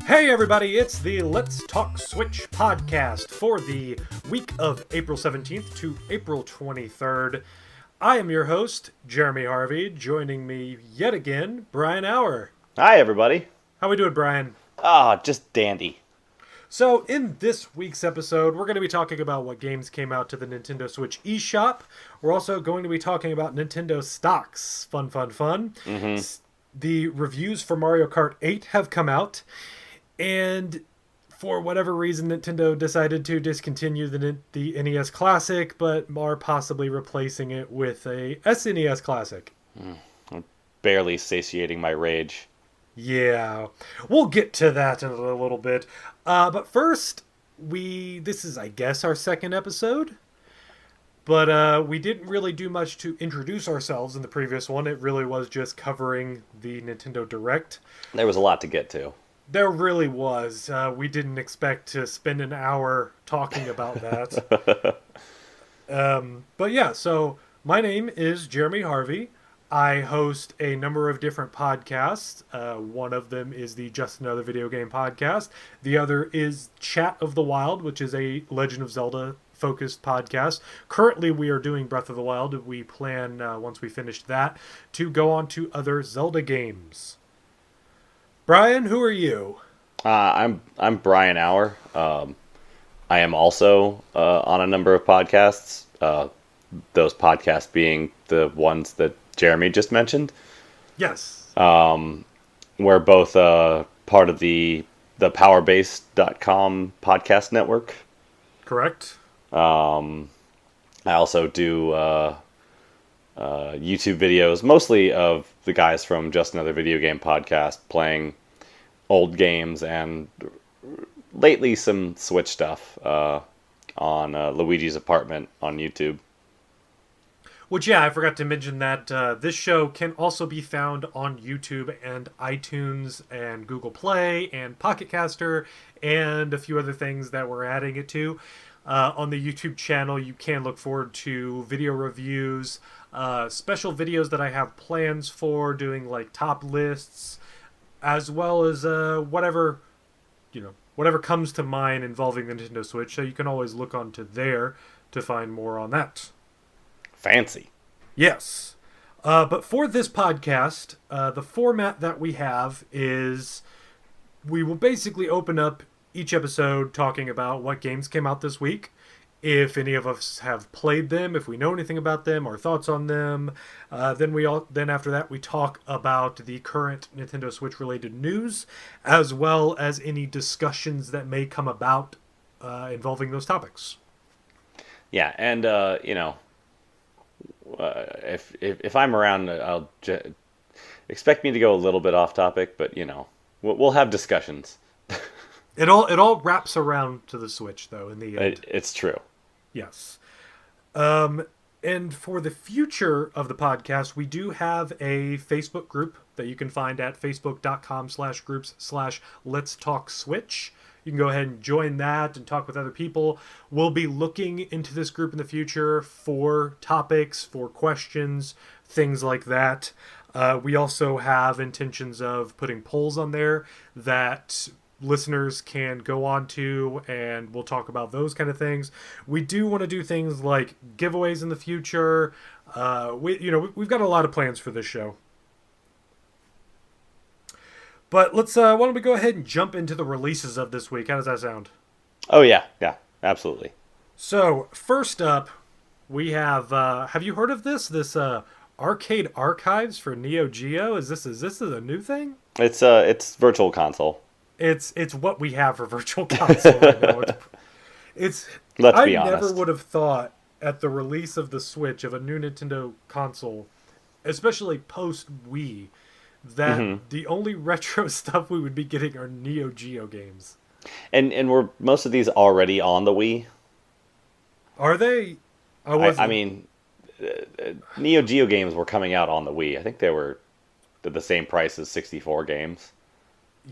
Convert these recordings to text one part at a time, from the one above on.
Hey everybody, it's the Let's Talk Switch podcast for the week of April 17th to April 23rd. I am your host, Jeremy Harvey. Joining me yet again, Brian Auer. Hi, everybody. How we doing, Brian? Just dandy. So, in this week's episode, we're going to be talking about what games came out to the Nintendo Switch eShop. We're also going to be talking about Nintendo stocks. Fun. The reviews for Mario Kart 8 have come out. And for whatever reason, Nintendo decided to discontinue the NES Classic, but are possibly replacing it with a SNES Classic. I'm barely satiating my rage. Yeah, we'll get to that in a little bit. But first, this is, I guess, our second episode. But we didn't really do much to introduce ourselves in the previous one. It really was just covering the Nintendo Direct. There was a lot to get to. There really was. We didn't expect to spend an hour talking about that. But yeah, so my name is Jeremy Harvey. I host a number of different podcasts. One of them is the Just Another Video Game podcast. The other is Chat of the Wild, which is a Legend of Zelda focused podcast. Currently, we are doing Breath of the Wild. We plan, once we finish that, to go on to other Zelda games. Brian, who are you? I'm Brian Auer. I am also on a number of podcasts. Those podcasts being the ones that Jeremy just mentioned. Yes. We're both part of the PowerBase.com podcast network. Correct. I also do YouTube videos, mostly of the guys from Just Another Video Game podcast playing old games, and lately some Switch stuff on Luigi's Apartment on YouTube. Which, yeah, I forgot to mention that this show can also be found on YouTube and iTunes and Google Play and Pocket Caster and a few other things that we're adding it to. On the YouTube channel, you can look forward to video reviews, special videos that I have plans for, doing like top lists, as well as whatever comes to mind involving the Nintendo Switch. So you can always look onto there to find more on that. Fancy. Yes. But for this podcast, the format that we have is we will basically open up each episode talking about what games came out this week, if any of us have played them, if we know anything about them, our thoughts on them. Then after that we talk about the current Nintendo Switch related news, as well as any discussions that may come about involving those topics. Yeah, and if I'm around, I'll expect me to go a little bit off topic, but we'll have discussions. It all wraps around to the Switch, though, in the end. It's true. Yes. And for the future of the podcast, we do have a Facebook group that you can find at facebook.com/groups/letstalkswitch. You can go ahead and join that and talk with other people. We'll be looking into this group in the future for topics, for questions, things like that. We also have intentions of putting polls on there that listeners can go on to, and we'll talk about those kind of things. We do want to do things like giveaways in the future. We've got a lot of plans for this show. But let's why don't we go ahead and jump into the releases of this week? How does that sound? Oh yeah, absolutely. So first up, we have you heard of this Arcade Archives for Neo Geo? Is this a new thing? It's Virtual Console. It's what we have for Virtual Console right now. Let's be honest. I never would have thought at the release of the Switch, of a new Nintendo console, especially post Wii, that the only retro stuff we would be getting are Neo Geo games. And were most of these already on the Wii? Are they? I mean, Neo Geo games were coming out on the Wii. I think they were the same price as 64 games.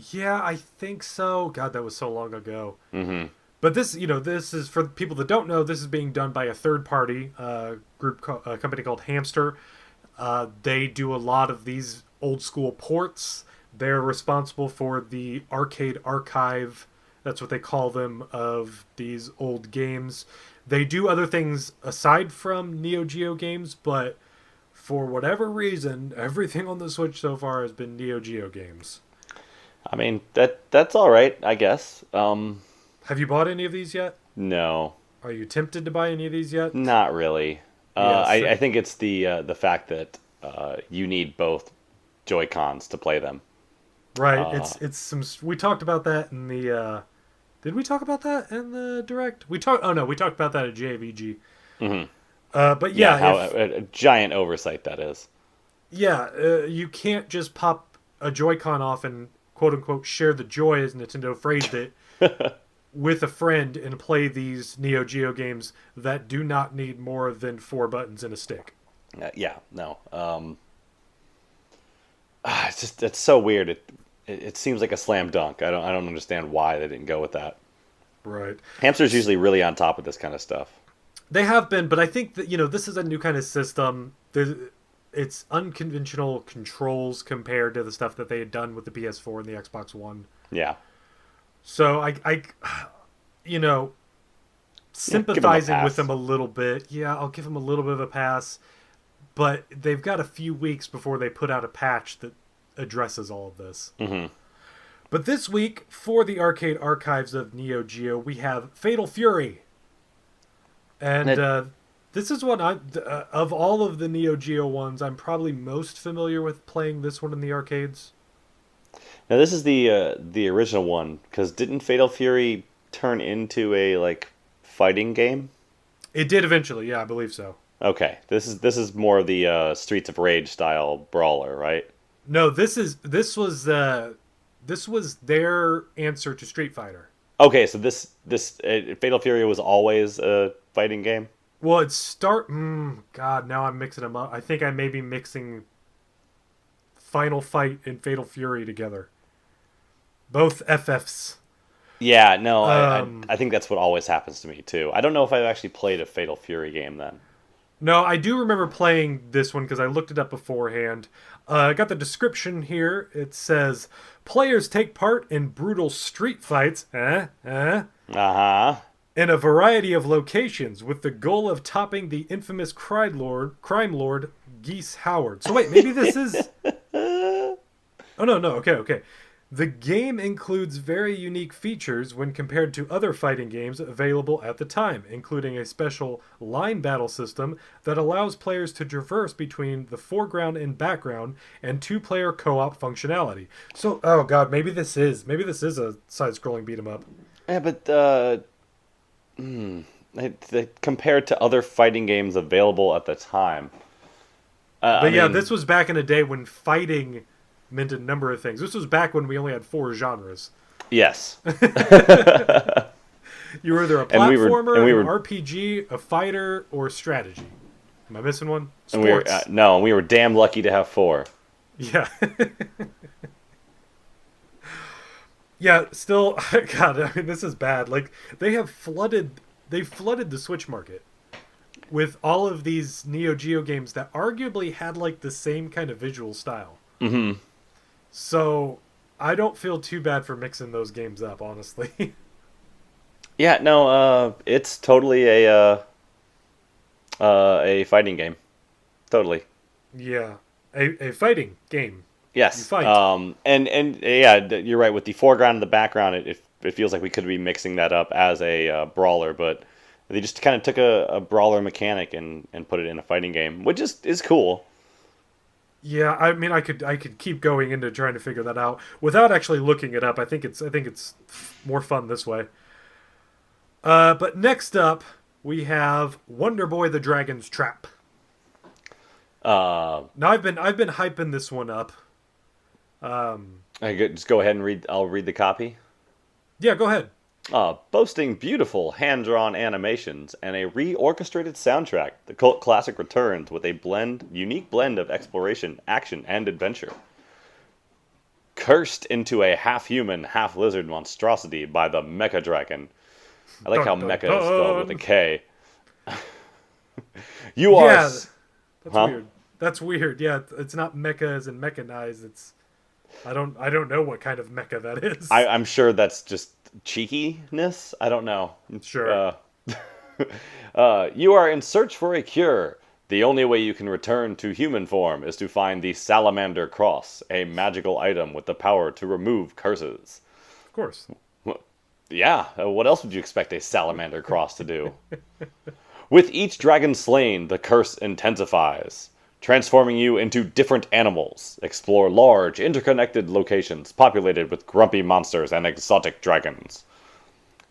Yeah, I think so. God, that was so long ago. Mm-hmm. But this is, for people that don't know, this is being done by a third-party company called Hamster. They do a lot of these old-school ports They're responsible for the arcade archive. That's what they call them, of these old games. They do other things aside from Neo Geo games, but for whatever reason, everything on the Switch so far has been Neo Geo games. I mean, that's all right, I guess. Have you bought any of these yet? No, Are you tempted to buy any of these yet? not really. Yes. I think it's the fact that you need both Joy Cons to play them. Right. Uh, It's some. We talked about that in the. Did we talk about that in the direct? We talked. Oh no, we talked about that at JVG. mhm. But Yeah, yeah, how if a giant oversight that is. yeah, you can't just pop a Joy-Con off and quote unquote share the joy, as Nintendo phrased it, with a friend and play these Neo Geo games that do not need more than four buttons and a stick. Yeah, no. It's so weird. It seems like a slam dunk. I don't understand why they didn't go with that. Right. Hamster's usually really on top of this kind of stuff. They have been, but I think that this is a new kind of system. It's unconventional controls compared to the stuff that they had done with the PS4 and the Xbox One. Yeah. So you know, Yeah, give them a sympathizing with pass. them a little bit. Yeah, I'll give them a little bit of a pass, but they've got a few weeks before they put out a patch that addresses all of this. Hmm. But this week, for the arcade archives of Neo Geo, we have Fatal Fury. And That, this is what of all of the Neo Geo ones, I'm probably most familiar with playing this one in the arcades. Now this is the original one because didn't Fatal Fury turn into a like fighting game? It did eventually, yeah, I believe so. Okay, this is more of the Streets of Rage style brawler, right? No, this was their answer to Street Fighter. Okay, so this Fatal Fury was always a fighting game. Well, God, now I'm mixing them up. I think I may be mixing Final Fight and Fatal Fury together. Both FFs. Yeah, no, Um, I think that's what always happens to me too. I don't know if I've actually played a Fatal Fury game then. no, I do remember playing this one because I looked it up beforehand. I got the description here. It says players take part in brutal street fights, Uh-huh. in a variety of locations with the goal of topping the infamous crime lord Geese Howard. So wait, maybe this is. Oh no, no, okay. The game includes very unique features when compared to other fighting games available at the time, including a special line battle system that allows players to traverse between the foreground and background, and two-player co-op functionality. So, oh god, maybe this is a side-scrolling beat 'em up. Yeah, but compared to other fighting games available at the time, I But yeah, mean, this was back in a day when fighting meant a number of things. This was back when we only had four genres. yes, You were either a and we were platformer, and we an were RPG, a fighter, or strategy. Am I missing one? and we were Sports. no, and we were damn lucky to have four. Yeah. Yeah, still God, I mean this is bad. Like they flooded the Switch market with all of these Neo Geo games that arguably had like the same kind of visual style. Hmm. So, I don't feel too bad for mixing those games up, honestly. Yeah, no, it's totally a fighting game, totally. Yeah. A fighting game. You Yes. fight. And yeah, you're right. With the foreground and the background, it feels like we could be mixing that up as a brawler, but they just kind of took a brawler mechanic and put it in a fighting game, which is cool. Yeah, I mean, I could keep going into trying to figure that out without actually looking it up. I think it's more fun this way. But next up we have Wonder Boy: The Dragon's Trap. Uh, Now I've been hyping this one up. just go ahead and read. I'll read the copy. Yeah, go ahead. Boasting beautiful hand-drawn animations and a reorchestrated soundtrack, the cult classic returns with a unique blend of exploration, action, and adventure. Cursed into a half-human, half-lizard monstrosity by the Mecha Dragon. I like how Dun, dun, Mecha is spelled with a dun. K. You are... Yeah, that's Huh? weird. That's weird. Yeah, it's not mecha as in mechanized. It's I don't know what kind of mecha that is. I'm sure that's just cheekiness. I don't know. Sure. Uh, you are in search for a cure. The only way you can return to human form is to find the Salamander Cross, a magical item with the power to remove curses. Of course. Well, yeah, what else would you expect a Salamander Cross to do? With each dragon slain, the curse intensifies, transforming you into different animals. Explore large, interconnected locations populated with grumpy monsters and exotic dragons.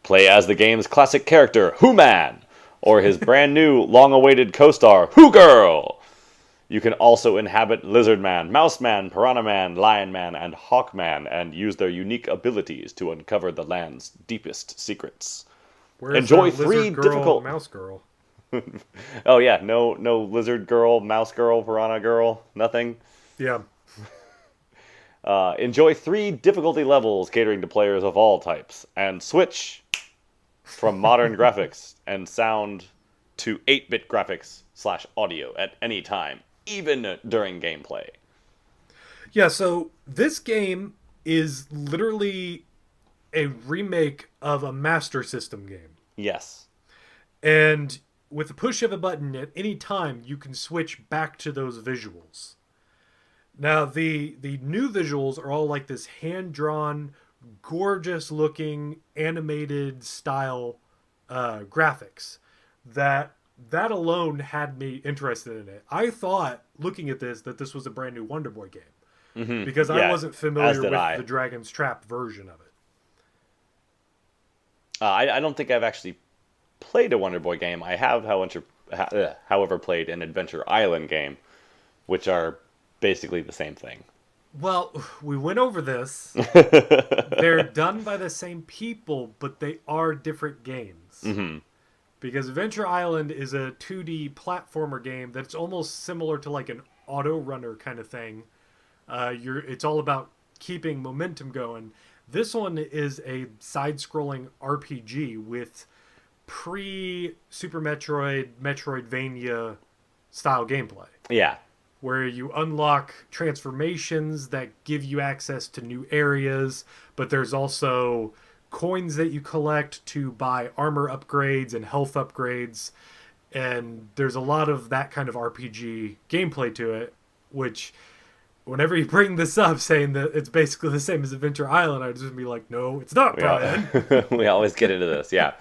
Play as the game's classic character, Who-Man, or his brand new, long-awaited co-star, Who-Girl. You can also inhabit Lizard Man, Mouse Man, Piranha Man, Lion Man, and Hawk Man, and use their unique abilities to uncover the land's deepest secrets. Where's Enjoy lizard three girl, difficult... mouse girl? Oh yeah, no Lizard Girl, Mouse Girl, Piranha Girl, nothing. Yeah. Enjoy 3 difficulty levels catering to players of all types, and switch from modern graphics and sound to 8-bit graphics / audio at any time, even during gameplay. Yeah, so this game is literally a remake of a Master System game. Yes. And with the push of a button at any time, you can switch back to those visuals. Now, the new visuals are all like this hand-drawn, gorgeous-looking, animated style graphics. That alone had me interested in it. I thought, looking at this, that this was a brand new Wonder Boy game. Mm-hmm. Because Yeah, I wasn't familiar with I. the Dragon's Trap version of it. I don't think I've actually played a Wonder Boy game. I have, however, played an Adventure Island game, which are basically the same thing. Well, we went over this. They're done by the same people, but they are different games. Mm-hmm. Because Adventure Island is a 2D platformer game that's almost similar to like an auto runner kind of thing. It's all about keeping momentum going. This one is a side-scrolling RPG with pre-Super Metroid, Metroidvania style gameplay. Yeah. Where you unlock transformations that give you access to new areas, but there's also coins that you collect to buy armor upgrades and health upgrades, and there's a lot of that kind of RPG gameplay to it, which whenever you bring this up saying that it's basically the same as Adventure Island, I'd just be like, no, it's not, Brian. We always get into this, yeah.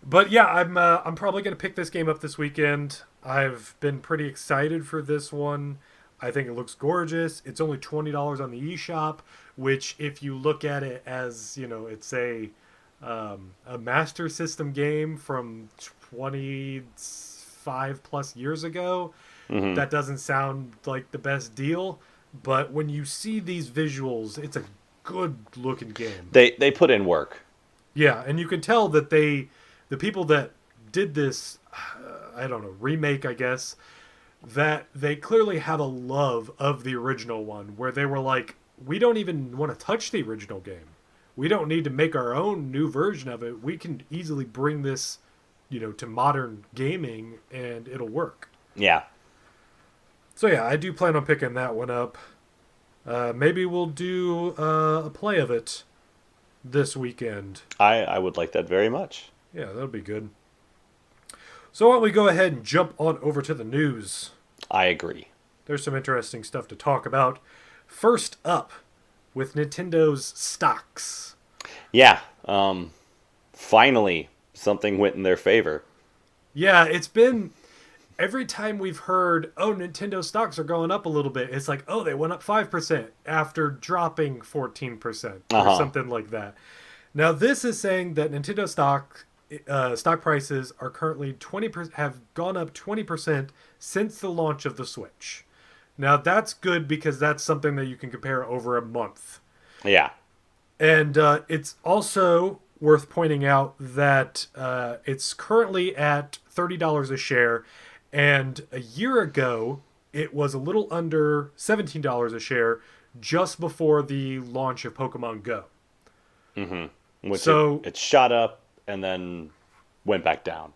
But yeah, I'm probably going to pick this game up this weekend. I've been pretty excited for this one. I think it looks gorgeous. It's only $20 on the eShop, which if you look at it as, it's a Master System game from 25 plus years ago, Mm-hmm. that doesn't sound like the best deal. But when you see these visuals, it's a good looking game. They put in work. Yeah, and you can tell that the people that did this, I don't know, remake, I guess, that they clearly have a love of the original one, where they were like, we don't even want to touch the original game. We don't need to make our own new version of it. We can easily bring this, to modern gaming, and it'll work. Yeah. So yeah, I do plan on picking that one up. Maybe we'll do a play of it this weekend. I would like that very much. Yeah, that'll be good. So why don't we go ahead and jump on over to the news? I agree. There's some interesting stuff to talk about. First up, with Nintendo's stocks. Yeah. Finally, something went in their favor. Yeah, it's been... Every time we've heard, Nintendo stocks are going up a little bit, it's like, they went up 5% after dropping 14% or something like that. Now, this is saying that Nintendo stock prices are currently 20%, have gone up 20% since the launch of the Switch. Now, that's good because that's something that you can compare over a month. Yeah. And it's also worth pointing out that it's currently at $30 a share. And a year ago, it was a little under $17 a share just before the launch of Pokemon Go. Mm-hmm. Which so it shot up and then went back down.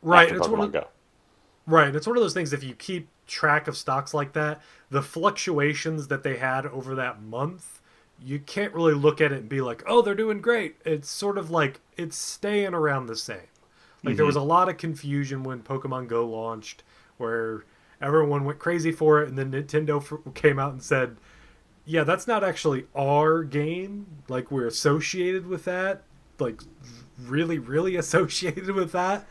Right. After It's Pokemon Go. Right. It's one of those things, if you keep track of stocks like that, the fluctuations that they had over that month, you can't really look at it and be like, oh, they're doing great. It's sort of like it's staying around the same. Like there Hmm. was a lot of confusion when Pokemon Go launched, where everyone went crazy for it, and then came out and said, "Yeah, that's not actually our game. Like we're associated with that, like really, really associated with that,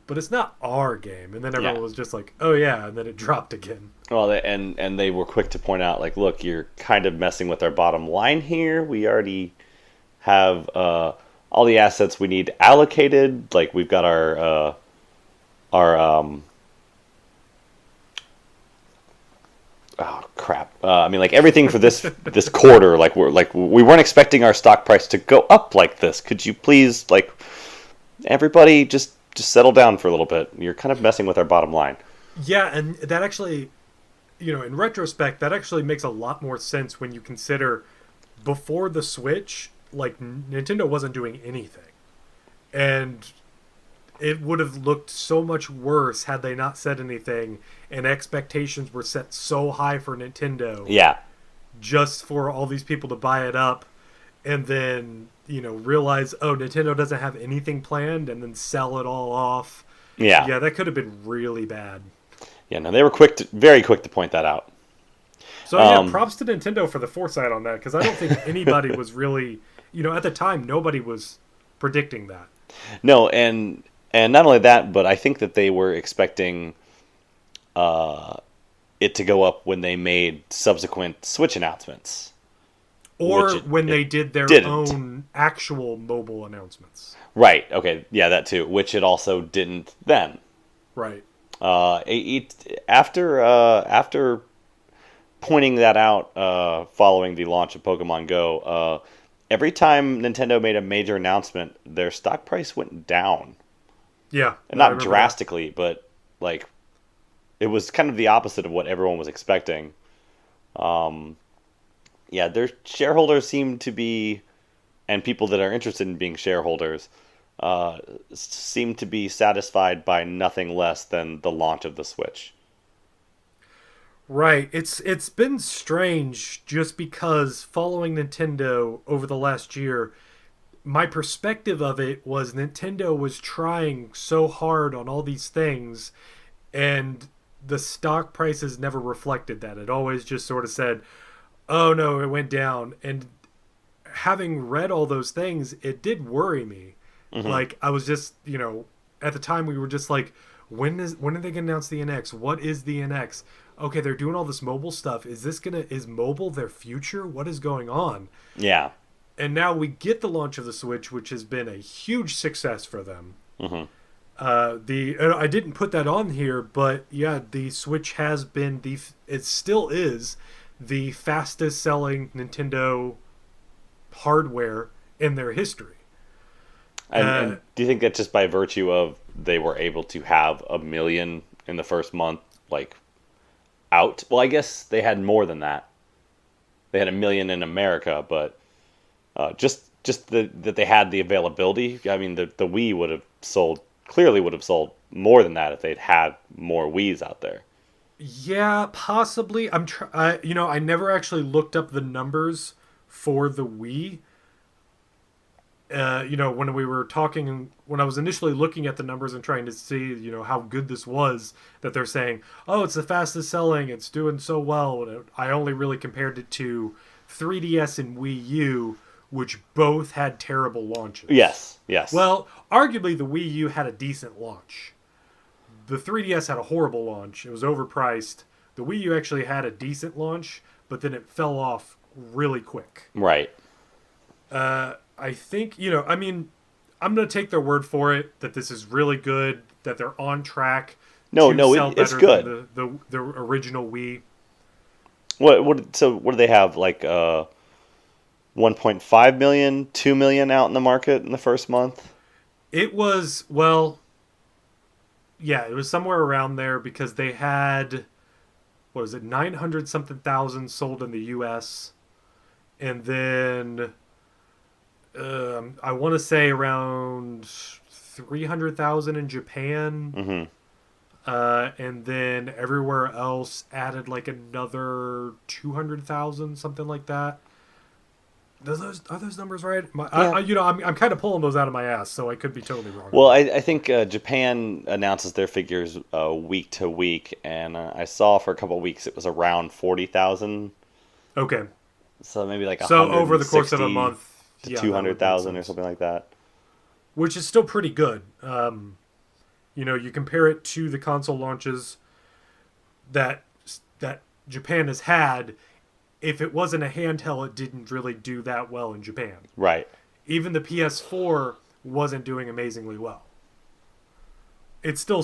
but it's not our game." And then Yeah. everyone was just like, "Oh yeah," and then it dropped again. Well, and they were quick to point out, like, look, you're kind of messing with our bottom line here. We already have all the assets we need allocated. Like, we've got our oh crap. I mean, like everything for this quarter. Like we weren't expecting our stock price to go up like this. Could you please, like, everybody just settle down for a little bit? You're kind of messing with our bottom line. Yeah, and that actually, in retrospect, that actually makes a lot more sense when you consider before the Switch, like Nintendo wasn't doing anything, and it would have looked so much worse had they not said anything, and expectations were set so high for Nintendo Yeah. just for all these people to buy it up, and then realize, oh, Nintendo doesn't have anything planned, and then sell it all off. Yeah. Yeah, that could have been really bad. Yeah. No, they were very quick to point that out. So yeah, props to Nintendo for the foresight on that, because I don't think anybody was really, at the time, nobody was predicting that. No, and not only that, but I think that they were expecting it to go up when they made subsequent Switch announcements. Or Which when they did their didn't. own actual mobile announcements. Right. Okay. Yeah, that too. Which it also didn't then. Right. After pointing that out, following the launch of Pokemon Go, every time Nintendo made a major announcement, their stock price went down. Yeah. And I not remember drastically, but like it was kind of the opposite of what everyone was expecting. Yeah, their shareholders seem to be, and people that are interested in being shareholders, seem to be satisfied by nothing less than the launch of the Switch. that. Right. It's been strange just because following Nintendo over the last year, my perspective of it was Nintendo was trying so hard on all these things, and the stock prices never reflected that. It always just sort of said, "Oh no, it went down." And having read all those things, it did worry me. Hmm. Like I was just, at the time we were just like, when are they going to announce the NX? What is the NX? Okay, they're doing all this mobile stuff. Is mobile their future? What is going on? Yeah. And now we get the launch of the Switch, which has been a huge success for them. Hmm. The I didn't put that on here, but yeah, the Switch has been it still is the fastest selling Nintendo hardware in their history. And do you think that just by virtue of they were able to have 1 million in the first month, like out? Well, I guess they had more than that. They had 1 million in America, but that they had the availability. I mean, the Wii would have sold more than that if they'd had more Wiis out there. Yeah, possibly. I never actually looked up the numbers for the Wii. When we were talking, when I was initially looking at the numbers and trying to see, how good this was, that they're saying, oh, it's the fastest selling, it's doing so well. And I only really compared it to 3DS and Wii U, which both had terrible launches. Yes, yes. Well, arguably the Wii U had a decent launch. The 3DS had a horrible launch. It was overpriced. The Wii U actually had a decent launch, but then it fell off really quick. Right. I think, I mean, I'm going to take their word for it that this is really good, that they're on track No, to no, sell it's better good. than the original Wii. What do they have, like 1.5 million, 2 million out in the market in the first month? It was, well, yeah, it was somewhere around there because they had, what was it, 900 something thousand sold in the US. And then I want to say around 300,000 in Japan. Hmm. and then everywhere else added like another 200,000, something like that. Are those numbers right? Yeah. I'm kind of pulling those out of my ass, so I could be totally wrong. Well, I think Japan announces their figures week to week, and I saw for a couple of weeks it was around 40,000. Okay. So maybe like So over the course of a 160 month, to yeah, that would make 200,000 or sense. something like that. Which is still pretty good. You compare it to the console launches that that Japan has had. If it wasn't a handheld, it didn't really do that well in Japan. Right. Even the PS4 wasn't doing amazingly well. It's still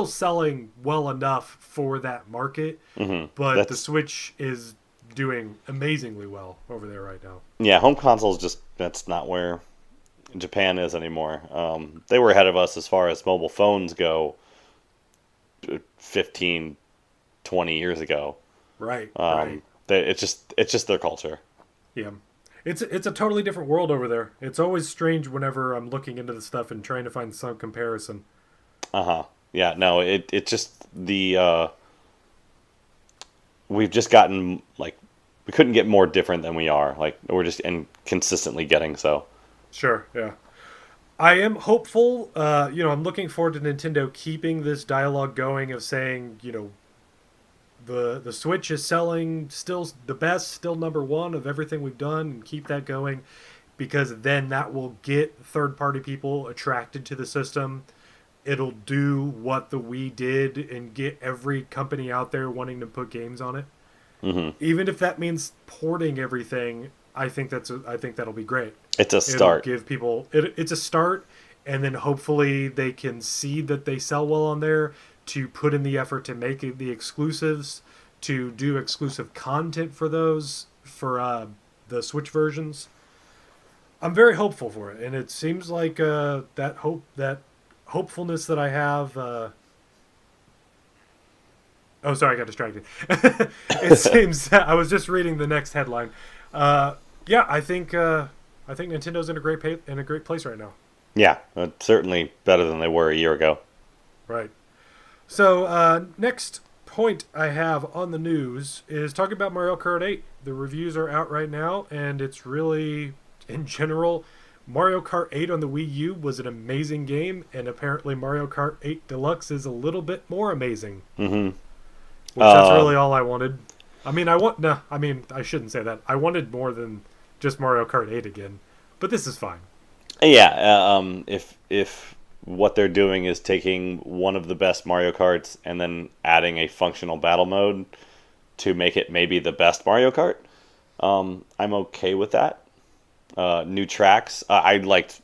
selling well enough for that market, but the That's Switch is doing amazingly well over there right now. Yeah, home consoles just that's not where Japan is anymore. They were ahead of us as far as mobile phones go 15, 20 years ago. Right, right. Um, it's just their culture. Yeah. It's a totally different world over there. It's always strange whenever I'm looking into the stuff and trying to find some comparison. Uh-huh. Yeah, no, it just we've just gotten like we couldn't get more different than we are. Like we're just and consistently getting so. Sure, yeah. I am hopeful. I'm looking forward to Nintendo keeping this dialogue going of saying, the Switch is selling still the best, still number one of everything we've done, and keep that going, because then that will get third party people attracted to the system. It'll do what the Wii did and get every company out there wanting to put games on it. Hmm. Even if that means porting everything, I think that'll be great. It's a It'll start. give people it's a start, and then hopefully they can see that they sell well on there to put in the effort to make it the exclusives, to do exclusive content for those for the Switch versions. I'm very hopeful for it, and it seems like that hopefulness that I have. Oh, sorry, I got distracted. It seems I was just reading the next headline. Yeah, I think Nintendo's in a great place right now. Yeah, certainly better than they were a year ago. Right. So next point I have on the news is talking about Mario Kart 8. The reviews are out right now, and it's really, in general, Mario Kart 8 on the Wii U was an amazing game, and apparently Mario Kart 8 Deluxe is a little bit more amazing. Hmm. Which that's really all I wanted. I shouldn't say that. I wanted more than just Mario Kart 8 again, but this is fine. Yeah, if what they're doing is taking one of the best Mario Karts and then adding a functional battle mode to make it maybe the best Mario Kart, I'm okay with that. New tracks, I liked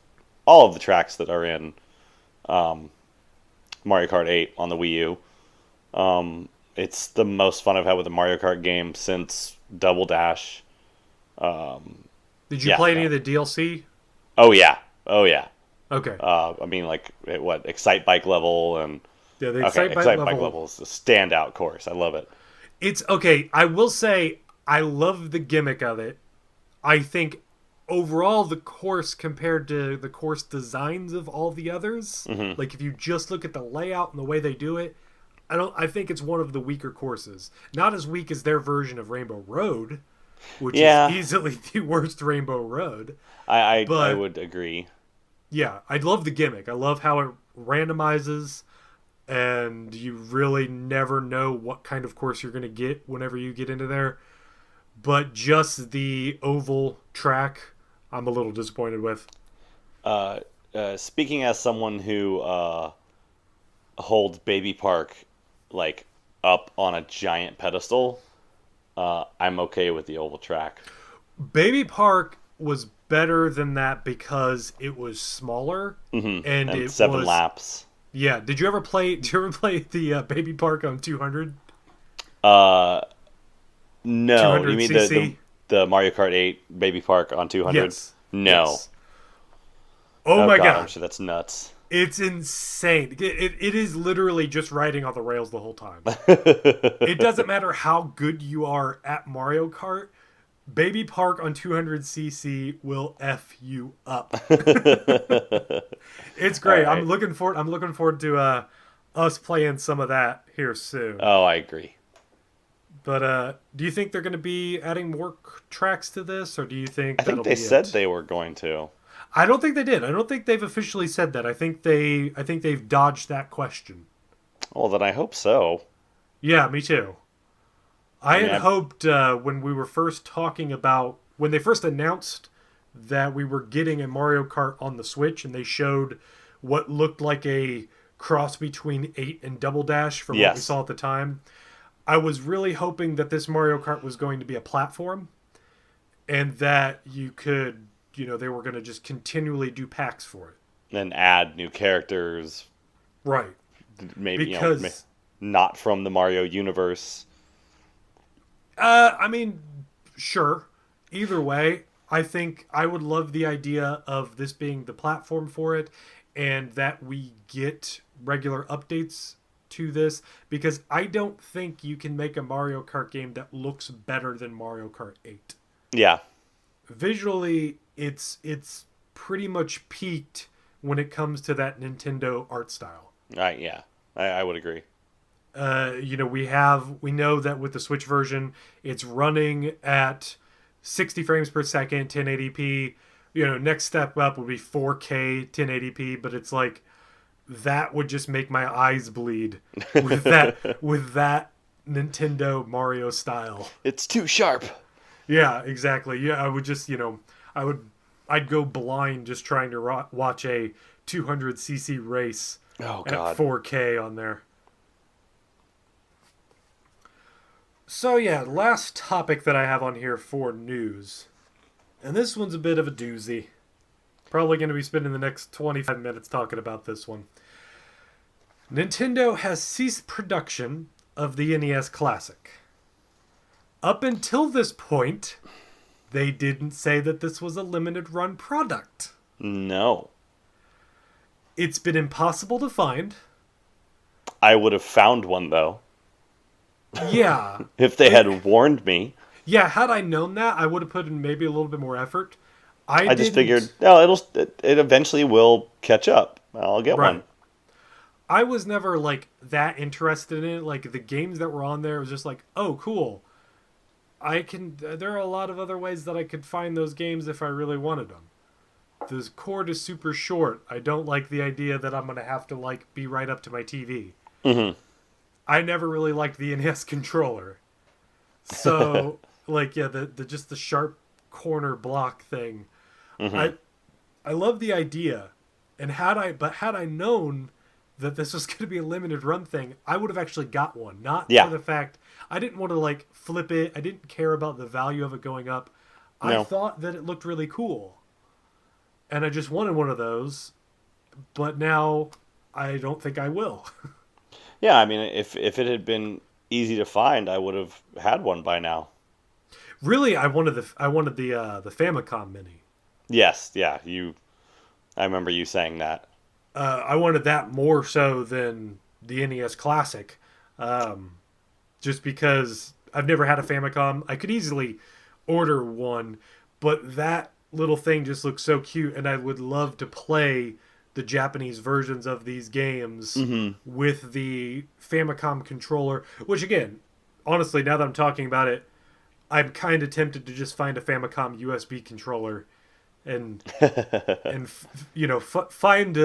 all of the tracks that are in Mario Kart 8 on the Wii U. It's the most fun I've had with a Mario Kart game since Double Dash. Did you Yeah, play any no. of the DLC? Oh yeah, oh yeah. Okay. I mean, like what Excite Bike level and Yeah, the okay, Excite Excite Bike level. level is a standout course. I love it. It's okay. I will say I love the gimmick of it. I think overall the course compared to the course designs of all the others, Hmm. like if you just look at the layout and the way they do it, I think it's one of the weaker courses. Not as weak as their version of Rainbow Road, which is Yeah, easily the worst Rainbow Road. I But would agree. yeah, I love the gimmick. I love how it randomizes, and you really never know what kind of course you're going to get whenever you get into there. But just the oval track, I'm a little disappointed with. Uh, Speaking as someone who holds Baby Park like up on a giant pedestal, I'm okay with the oval track. Baby Park was better than that because it was smaller, Hmm. and And it seven was laps. yeah. Did you ever play? Did you ever play the Baby Park on 200 Uh, no, you 200 mean cc? the Mario Kart 8 Baby Park on 200? Yes, No. yes. Oh Oh my God, I'm god, sure that's nuts. it's insane. It is literally just riding on the rails the whole time. It doesn't matter how good you are at Mario Kart. Baby Park on 200cc will f you up. It's All great. right. I'm looking forward to us playing some of that here soon. Oh, I agree. But do you think they're going to be adding more tracks to this, or do you I think think that'll they be said it? they were going to. I don't think they did. I don't think they've officially said that. I think they've dodged that question. Well, then I hope so. Yeah, me too. I I mean, had hoped when we were first talking about when they first announced that we were getting a Mario Kart on the Switch, and they showed what looked like a cross between 8 and Double Dash from what we yes. saw at the time. I was really hoping that this Mario Kart was going to be a platform and that you could, they were going to just continually do packs for it. And add new characters, Right. maybe, Because, not from the Mario universe. I mean, sure. Either way, I think I would love the idea of this being the platform for it and that we get regular updates to this because I don't think you can make a Mario Kart game that looks better than Mario Kart 8. Yeah. Visually, it's pretty much peaked when it comes to that Nintendo art style. Yeah. I would agree. We know that with the Switch version, it's running at 60 frames per second, 1080p. Next step up would be 4K 1080p, but it's like that would just make my eyes bleed with that Nintendo Mario style. It's too sharp. Yeah, exactly. Yeah, I would just, I'd go blind just trying to watch a 200cc race Oh, at God. 4K on there. So yeah, last topic that I have on here for news. And this one's a bit of a doozy. Probably going to be spending the next 25 minutes talking about this one. Nintendo has ceased production of the NES Classic. Up until this point, they didn't say that this was a limited run product. No. It's been impossible to find. I would have found one, though, Yeah. if they had warned me. Yeah, had I known that, I would have put in maybe a little bit more effort. I just figured, no, it eventually will catch up. I'll get Right. one. I was never like that interested in it. Like the games that were on there was just like, oh, cool. There are a lot of other ways that I could find those games if I really wanted them. The cord is super short. I don't like the idea that I'm going to have to like be right up to my TV. Mm-hmm. I never really liked the NES controller. So, like, yeah, the just the sharp corner block thing. Mm-hmm. I love the idea. And had I known that this was going to be a limited run thing, I would have actually got one. Not Yeah. for the fact I didn't want to like flip it. I didn't care about the value of it going up. I No. thought that it looked really cool. And I just wanted one of those. But now I don't think I will. Yeah, I mean, if it had been easy to find, I would have had one by now. Really, I wanted the Famicom Mini. Yes, yeah, I remember you saying that. I wanted that more so than the NES Classic, just because I've never had a Famicom. I could easily order one, but that little thing just looks so cute, and I would love to play the Japanese versions of these games Mm-hmm. with the Famicom controller. Which, again, honestly, now that I'm talking about it, I'm kind of tempted to just find a Famicom USB controller and find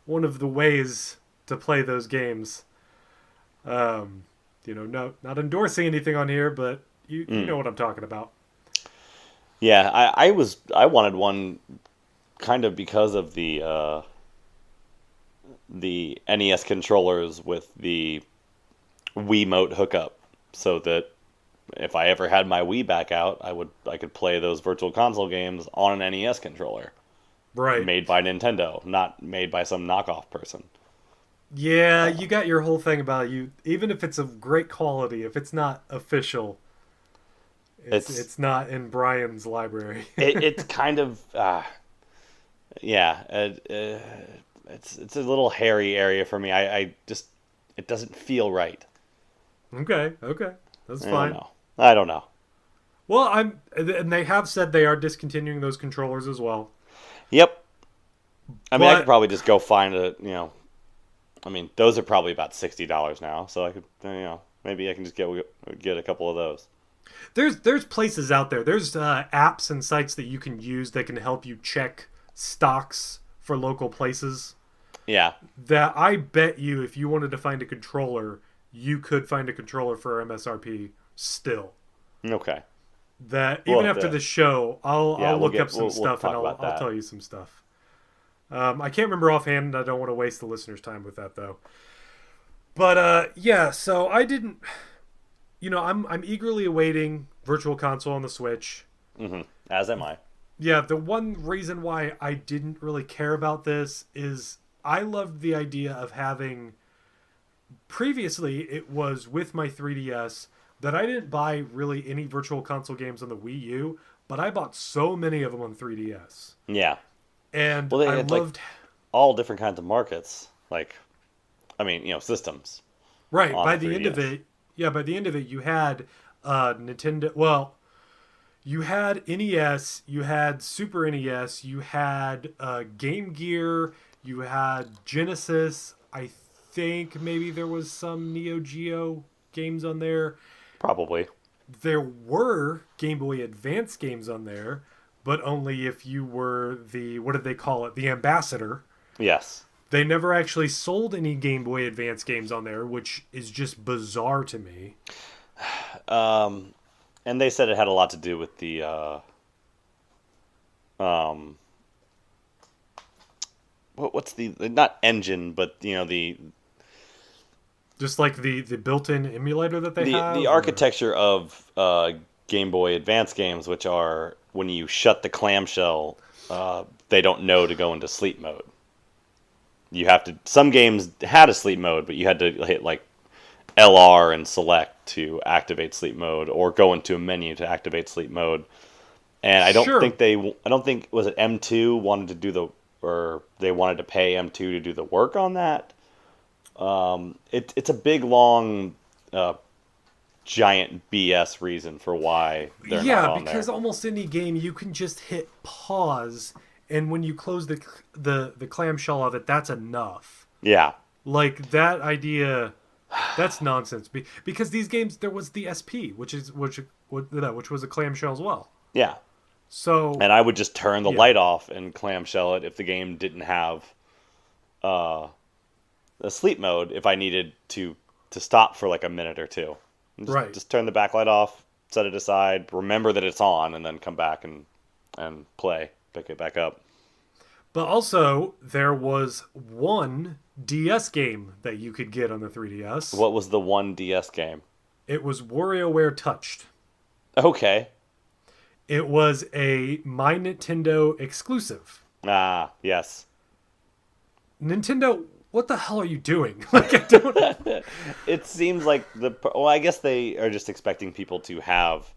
one of the ways to play those games. No, not endorsing anything on here, but you know what I'm talking about. Yeah, I wanted one kind of because of the NES controllers with the Wiimote hookup, so that if I ever had my Wii back out, I could play those Virtual Console games on an NES controller, Right. made by Nintendo, not made by some knockoff person. Yeah, you got your whole thing about you. Even if it's of great quality, if it's not official, it's not in Brian's library. It's kind of yeah, it's a little hairy area for me. I just it doesn't feel right. Okay, that's fine. I don't know. Well, and they have said they are discontinuing those controllers as well. Yep. I mean, I But- could probably just go find I mean, those are probably about $60 now, so I could, maybe I can just get a couple of those. There's places out there. There's apps and sites that you can use that can help you check stocks for local places. Yeah. That I bet you, if you wanted to find a controller, you could find a controller for MSRP still. Okay. That We'll even have after to, the show, I'll we'll look up some we'll stuff and talk about I'll that. tell you some stuff. I can't remember offhand. I don't want to waste the listeners' time with that though. But yeah, so I didn't. I'm eagerly awaiting Virtual Console on the Switch. As am I. Yeah, the one reason why I didn't really care about this is I loved the idea of having. Previously, it was with my 3DS that I didn't buy really any Virtual Console games on the Wii U, but I bought so many of them on 3DS. Yeah. And Well, they I had like loved. all different kinds of markets. Like, I mean, systems Right, on by the the end of 3DS. it, yeah, by the end of it, you had Nintendo. Well, you had NES, you had Super NES, you had Game Gear, you had Genesis. I think maybe there was some Neo Geo games on there. Probably. There were Game Boy Advance games on there, but only if you were the, what did they call it? The ambassador. Yes. They never actually sold any Game Boy Advance games on there, which is just bizarre to me. And they said it had a lot to do with the um what's the not engine, but the Just like the built-in emulator that they the have, or architecture of Game Boy Advance games, which are when you shut the clamshell, they don't know to go into sleep mode. You have to. Some games had a sleep mode, but you had to hit like LR and select to activate sleep mode, or go into a menu to activate sleep mode. And I don't sure, think I don't think was it M2 wanted to do the or they wanted to pay M2 to do the work on that. It's a big long giant BS reason for why they're not yeah, on there. because almost any game you can just hit pause, and when you close the clamshell of it, that's enough. Yeah, Like that idea, that's nonsense. Because these games, there was the SP, which was a clamshell as well. yeah. So And I would just turn the yeah, light off and clamshell it if the game didn't have uh, a sleep mode. If I needed to stop for like a minute or two, and right. just turn the backlight off, set it aside, remember that it's on, and then come back and play, pick it back up. But also, there was one DS game that you could get on the 3DS. What was the one DS game? It was WarioWare Touched. Okay. It was a My Nintendo exclusive. Ah, yes. Nintendo, what the hell are you doing? Like, I don't. It seems like well, I guess they are just expecting people to have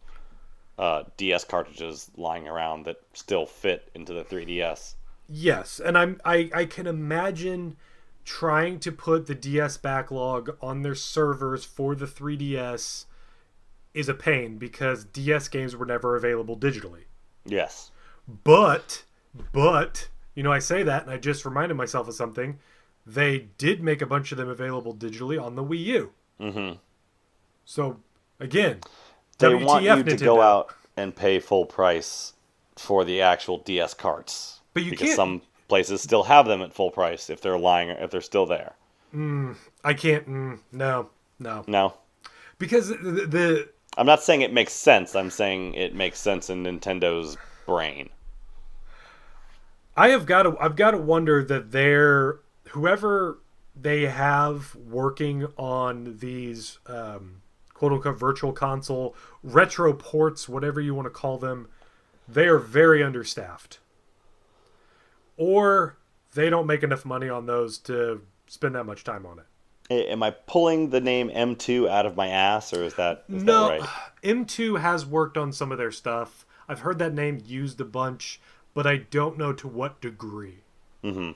DS cartridges lying around that still fit into the 3DS. Yes, and I can imagine trying to put the DS backlog on their servers for the 3DS is a pain because DS games were never available digitally. Yes. But, I say that and I just reminded myself of something. They did make a bunch of them available digitally on the Wii U. Mm-hmm. So, again, They want WTF you to Nintendo. go out and pay full price for the actual DS carts. But you because can't. some places still have them at full price if they're still there. I can't. No. No. Because the I'm not saying it makes sense. I'm saying it makes sense in Nintendo's brain. I've got to wonder that whoever they have working on these quote unquote virtual console retro ports, whatever you want to call them, they are very understaffed, or they don't make enough money on those to spend that much time on it. Am I pulling the name M2 out of my ass, or is that No, right? M2 has worked on some of their stuff. I've heard that name used a bunch, but I don't know to what degree. Mm-hmm.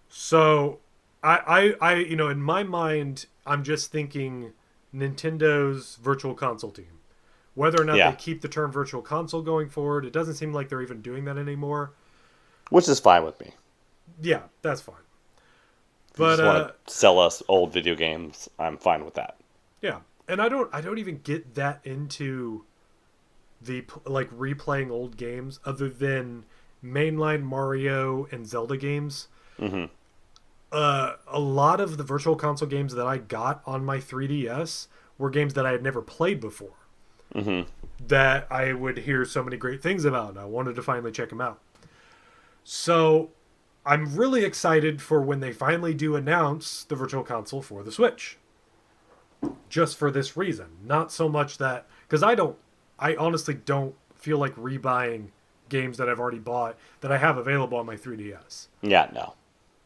So, in my mind, I'm just thinking Nintendo's Virtual Console team. Whether or not Yeah. they keep the term Virtual Console going forward, it doesn't seem like they're even doing that anymore. Which is fine with me. Yeah, that's fine. you But just want to sell us old video games, I'm fine with that. yeah, and I don't even get that into the like replaying old games other than mainline Mario and Zelda games. Hmm. A lot of the virtual console games that I got on my 3DS were games that I had never played before. Hmm. That I would hear so many great things about, and I wanted to finally check them out. So I'm really excited for when they finally do announce the virtual console for the Switch. Just for this reason. Not so much that, because I honestly don't feel like rebuying games that I've already bought that I have available on my 3DS. Yeah, no.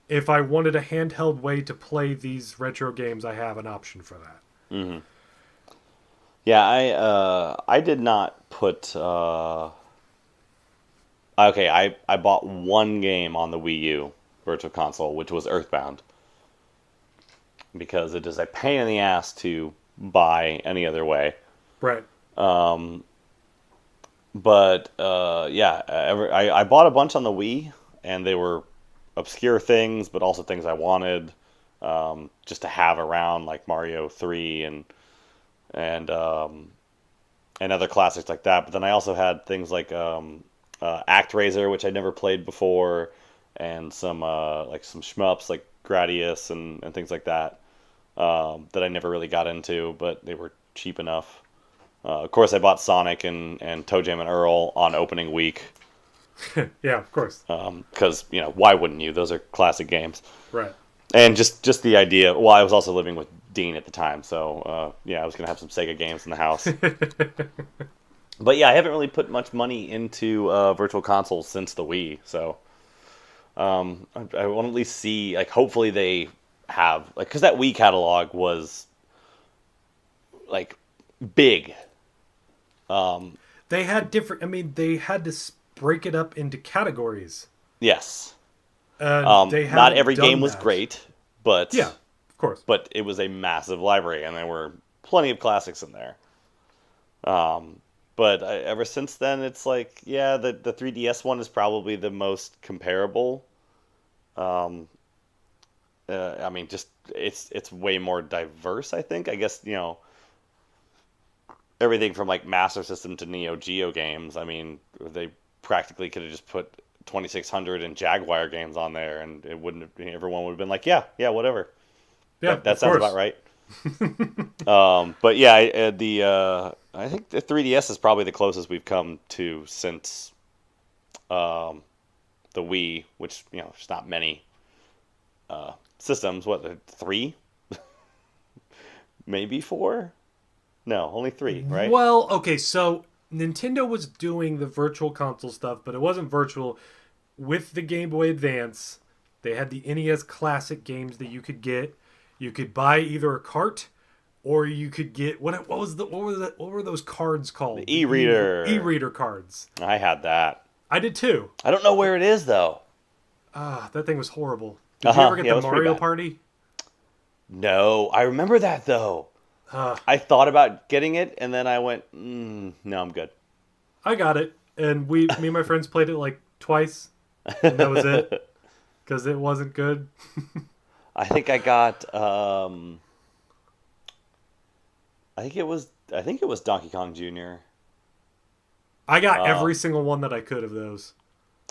If I wanted a handheld way to play these retro games, I have an option for that. Hmm. Yeah, I did not put. Okay, I bought one game on the Wii U Virtual Console, which was Earthbound, because it is a pain in the ass to buy any other way. Right. But yeah, I bought a bunch on the Wii, and they were obscure things, but also things I wanted, just to have around, like Mario 3 and and other classics like that. But then I also had things like ActRaiser, which I'd never played before, and some like some shmups like Gradius and things like that, that I never really got into, but they were cheap enough. Of course, I bought Sonic and Toe Jam and Earl on opening week, Yeah, of course. because why wouldn't you? Those are classic games. Right. And just the idea. Well, I was also living with Dean at the time, so yeah, I was gonna have some Sega games in the house. But yeah, I haven't really put much money into virtual consoles since the Wii, so I want to at least see, like, hopefully they have, like, because that Wii catalog was like big. They had different. I mean, they had to break it up into categories. Yes. They Not haven't every done game was that. great, but Yeah, of course. but it was a massive library, and there were plenty of classics in there. But ever since then, it's like, yeah, the 3DS one is probably the most comparable. I mean, just it's way more diverse, I think. I guess, everything from like Master System to Neo Geo games. I mean, they practically could have just put 2600 and Jaguar games on there, and it wouldn't have, everyone would have been like, yeah, whatever. Yeah, That of sounds course. about right. But yeah, I think the 3DS is probably the closest we've come to since the Wii, which there's not many systems. What, three? Maybe four? No, only three, right? Well, okay, so Nintendo was doing the virtual console stuff, but it wasn't virtual. With the Game Boy Advance, they had the NES Classic games that you could get. You could buy either a cart, or you could get what were those cards called? The e-reader. E-reader cards. I had that. I did too. I don't know where it is though. That thing was horrible. Did you ever get Yeah, it the was pretty Mario bad. Party? No, I remember that though. Uh, I thought about getting it, and then I went, no, I'm good. I got it, and me and my friends played it like twice, and that was it because it wasn't good. I think I got. I think it was Donkey Kong Jr. I got every single one that I could of those.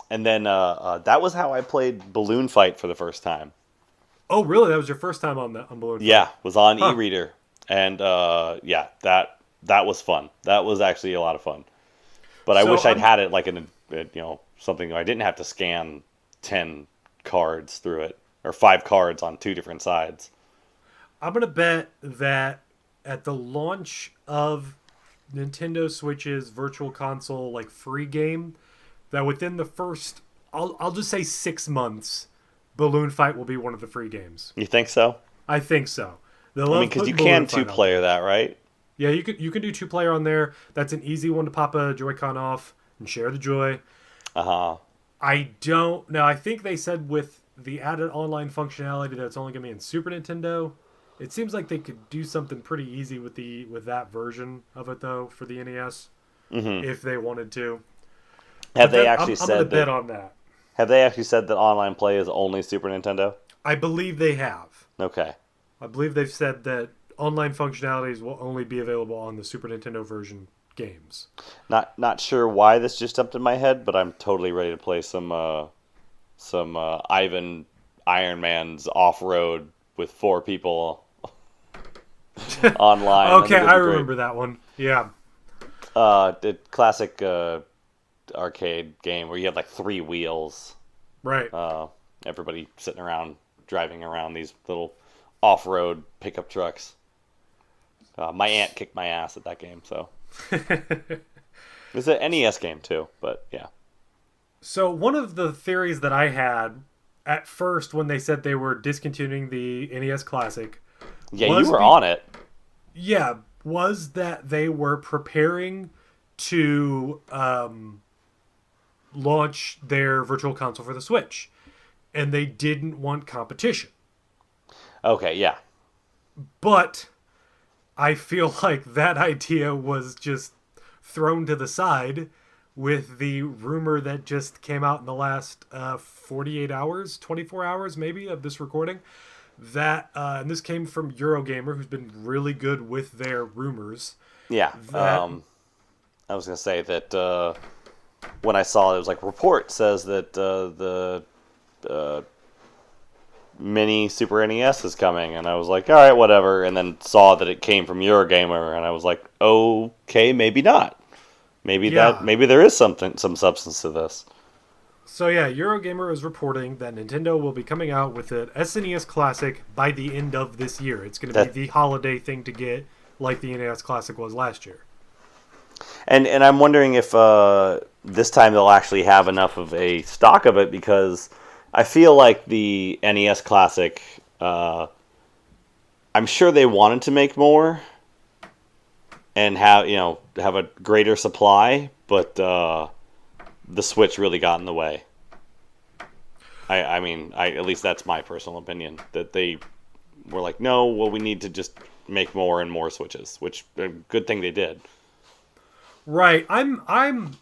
And then that was how I played Balloon Fight for the first time. Oh, really? That was your first time on Balloon Fight? Yeah, was on Huh. e-reader, and yeah, that was fun. That was actually a lot of fun. But I So wish I'd I'm- had it like in something I didn't have to scan 10 cards through it, or 5 cards on 2 different sides. I'm gonna bet that at the launch of Nintendo Switch's Virtual Console like free game, that within the first, I'll just say 6 months, Balloon Fight will be one of the free games. You think so? I think so. I mean, because you can 2-player that, right? Yeah, you can do 2-player on there. That's an easy one to pop a Joy-Con off and share the joy. Uh-huh. I don't know. I think they said with the added online functionality that it's only going to be in Super Nintendo. It seems like they could do something pretty easy with that version of it though for the NES if they wanted to. Have But they then actually I'm going to said bet that? on that. Have they actually said that online play is only Super Nintendo? I believe they have. Okay. I believe they've said that online functionalities will only be available on the Super Nintendo version games. Not sure why this just jumped in my head, but I'm totally ready to play some Ivan Iron Man's off road with 4 people online. I Okay, think it'd I be great. remember that one. Yeah, The classic arcade game where you had like 3 wheels. right. Uh, Everybody sitting around driving around these little off-road pickup trucks. My aunt kicked my ass at that game, so it's an NES game too. But yeah, So one of the theories that I had at first when they said they were discontinuing the NES Classic yeah, you was were on it. yeah, was that they were preparing to launch their virtual console for the Switch, and they didn't want competition. Okay, yeah, But I feel like that idea was just thrown to the side with the rumor that just came out in the last 48 hours, 24 hours maybe of this recording. That, and this came from Eurogamer, who's been really good with their rumors. yeah. That, I was gonna say that when I saw it, it was like report says that the uh, mini Super NES is coming, and I was like, all right, whatever. And then saw that it came from Eurogamer, and I was like, okay, maybe not. yeah. Maybe there is some substance to this. So yeah, Eurogamer is reporting that Nintendo will be coming out with an SNES Classic by the end of this year. It's going to be That the holiday thing to get, like the NES Classic was last year. and I'm wondering if this time they'll actually have enough of a stock of it because I feel like the NES Classic. I'm sure they wanted to make more and have a greater supply, but the Switch really got in the way. I mean, at least that's my personal opinion that they were like, no, well, we need to just make more and more Switches, which a good thing they did. Right. I'm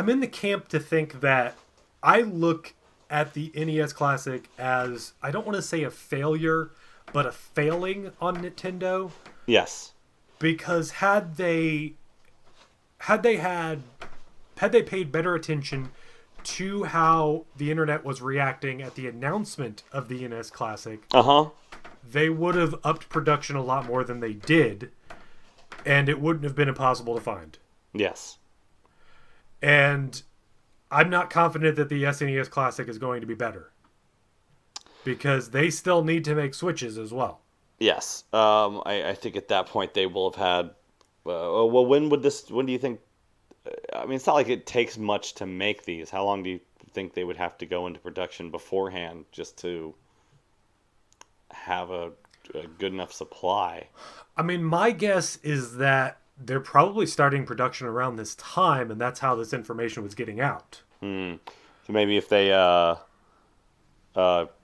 in the camp to think that I look at the NES Classic as, I don't want to say a failure, but a failing on Nintendo, Yes. because had they paid better attention to how the internet was reacting at the announcement of the NES Classic, Uh huh. they would have upped production a lot more than they did, and it wouldn't have been impossible to find. Yes. And I'm not confident that the SNES Classic is going to be better, because they still need to make Switches as well. Yes. I think at that point they will have had. Well, when would this? When do you think? I mean, it's not like it takes much to make these. How long do you think they would have to go into production beforehand just to have a good enough supply? I mean, my guess is that they're probably starting production around this time, and that's how this information was getting out. Hmm. So maybe if they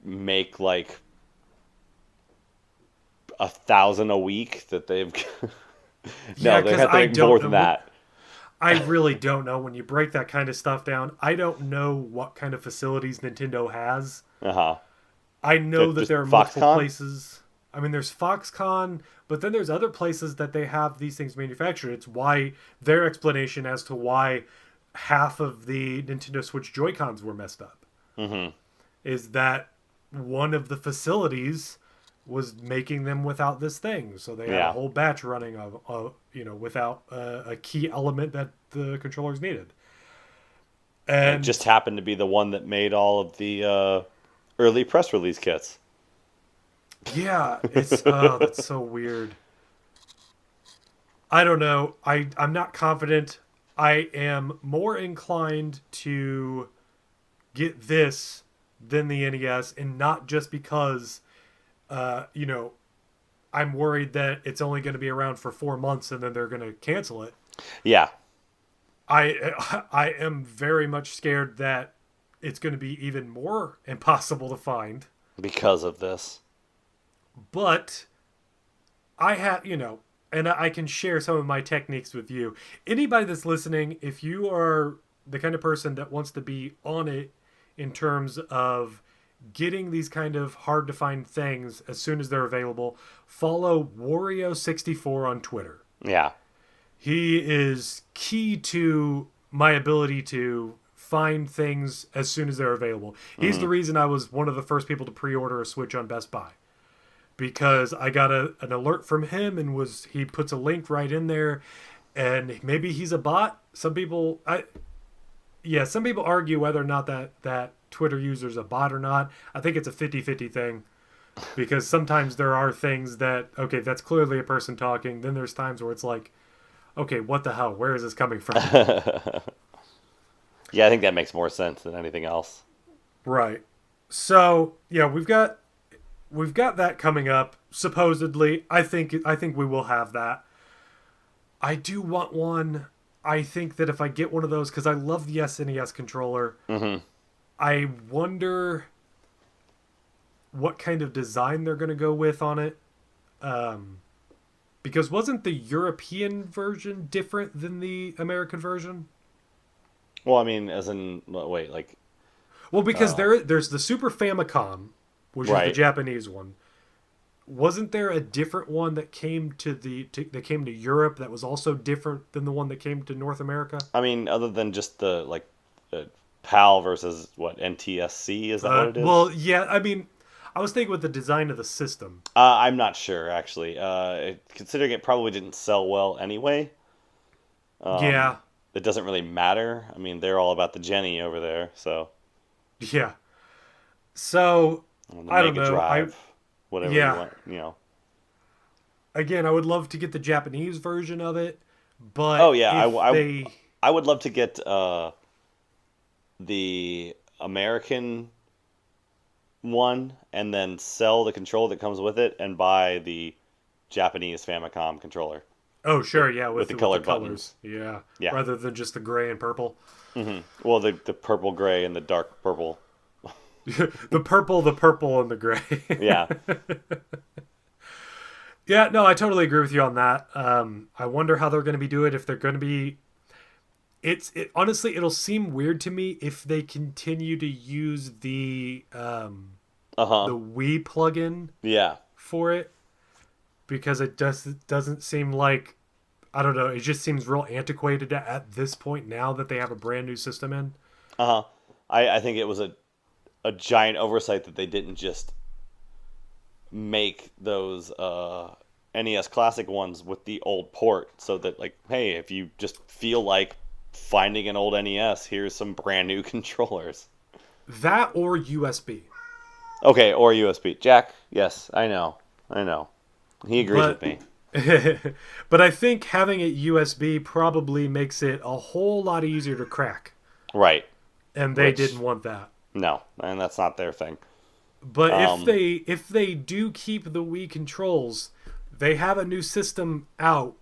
make like 1,000 a week, that they've. Yeah, No, they because have to I make more don't than know. that. I really don't know when you break that kind of stuff down. I don't know what kind of facilities Nintendo has. Uh huh. I know that Just there are multiple Foxconn. places. I mean, there's Foxconn, but then there's other places that they have these things manufactured. It's why their explanation as to why half of the Nintendo Switch Joy-Cons were messed up Mm-hmm. is that one of the facilities was making them without this thing. So they had a Yeah. whole batch running without a key element that the controllers needed. And it And just happened to be the one that made all of the early press release kits. yeah, it's that's so weird. I don't know. I'm not confident. I am more inclined to get this than the NES, and not just because uh, you know, I'm worried that it's only going to be around for 4 months and then they're going to cancel it. Yeah. I am very much scared that it's going to be even more impossible to find. Because of this. But I have, and I can share some of my techniques with you. Anybody that's listening, if you are the kind of person that wants to be on it in terms of getting these kind of hard to find things as soon as they're available, follow Wario64 on Twitter. Yeah. He is key to my ability to find things as soon as they're available. He's the reason I was one of the first people to pre-order a Switch on Best Buy. Because I got an alert from him and he puts a link right in there, and maybe he's a bot. Some people argue whether or not that Twitter user's a bot or not. I think it's a 50-50 thing, because sometimes there are things that, okay, that's clearly a person talking. Then there's times where it's like, okay, what the hell? Where is this coming from? Yeah, I think that makes more sense than anything else. Right. So yeah, we've got that coming up. Supposedly, I think we will have that. I do want one. I think that if I get one of those, because I love the SNES controller, I wonder what kind of design they're going to go with on it. Because wasn't the European version different than the American version? Well, I mean, as in, wait, like... Well, because there's the Super Famicom, which is the Japanese one. Wasn't there a different one that came that came to Europe that was also different than the one that came to North America? I mean, other than just the PAL versus NTSC, is that what it is? Well, yeah, I mean, I was thinking with the design of the system. I'm not sure, actually. Considering it probably didn't sell well anyway. Yeah. It doesn't really matter. I mean, they're all about the Jenny over there, so... Yeah. So, I don't know. Drive, whatever you want, you know. Again, I would love to get the Japanese version of it, but I would love to get the American one and then sell the controller that comes with it and buy the Japanese Famicom controller. Oh, sure, yeah, with the colored colors. buttons. Yeah, rather than just the gray and purple. Mm-hmm. Well, the purple, gray, and the dark purple. the purple, and the gray. Yeah. Yeah, no, I totally agree with you on that. I wonder how they're going to be doing it, if they're going to be... Honestly, it'll seem weird to me if they continue to use the Wii plugin for it. Because it doesn't seem like, I don't know, it just seems real antiquated at this point now that they have a brand new system in. I think it was a giant oversight that they didn't just make those NES Classic ones with the old port, so that, like, hey, if you just feel like finding an old NES, here's some brand new controllers. That or USB. Okay, or USB. Jack, yes, I know. He agrees with me. But I think having it USB probably makes it a whole lot easier to crack. Right. And they didn't want that. No, and that's not their thing. But if they do keep the Wii controls, they have a new system out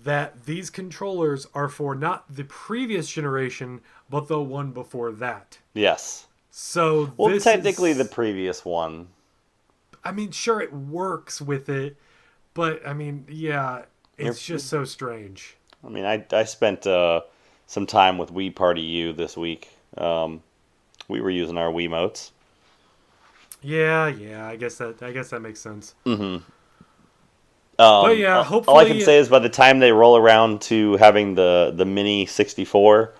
that these controllers are for not the previous generation, but the one before that. Yes. So technically the previous one. I mean, sure, it works with it, but I mean, yeah, it's just so strange. I mean, I spent some time with Wii Party U this week. We were using our Wiimotes. Yeah, I guess that makes sense. Mm-hmm. But yeah, hopefully... All I can say is by the time they roll around to having the Mini 64,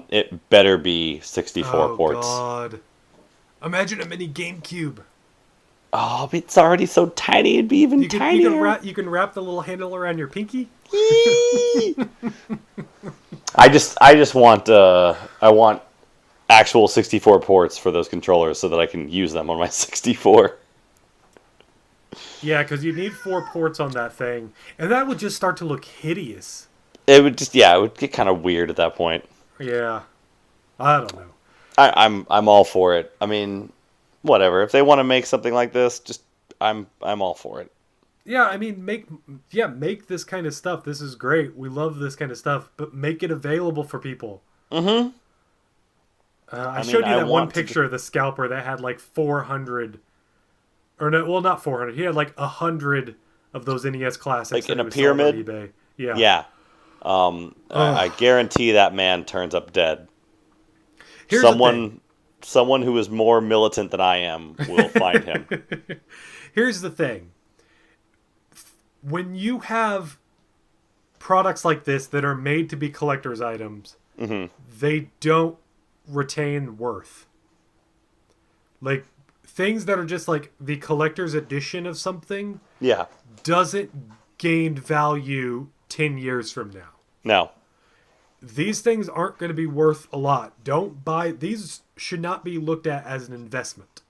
it better be 64 ports. Oh, God. Imagine a Mini GameCube. Oh, it's already so tiny, it'd be even tinier. You can wrap the little handle around your pinky? I just want I want actual 64 ports for those controllers so that I can use them on my 64. Yeah, because you need 4 ports on that thing, and that would just start to look hideous. It would get kind of weird at that point. Yeah, I don't know. I'm all for it. I mean, whatever. If they want to make something like this, just I'm all for it. Yeah, I mean, make this kind of stuff. This is great. We love this kind of stuff, but make it available for people. Mm-hmm. I showed you that one picture of the scalper that had like 400. Or no, well, not 400. He had like 100 of those NES Classics. Like in a pyramid? On eBay. Yeah. Yeah. I guarantee that man turns up dead. Here's Someone someone who is more militant than I am will find him. Here's the thing. When you have products like this that are made to be collector's items, they don't retain worth. Like, things that are just like the collector's edition of something Yeah. doesn't gain value 10 years from now. No. These things aren't going to be worth a lot. Don't buy these. Should not be looked at as an investment,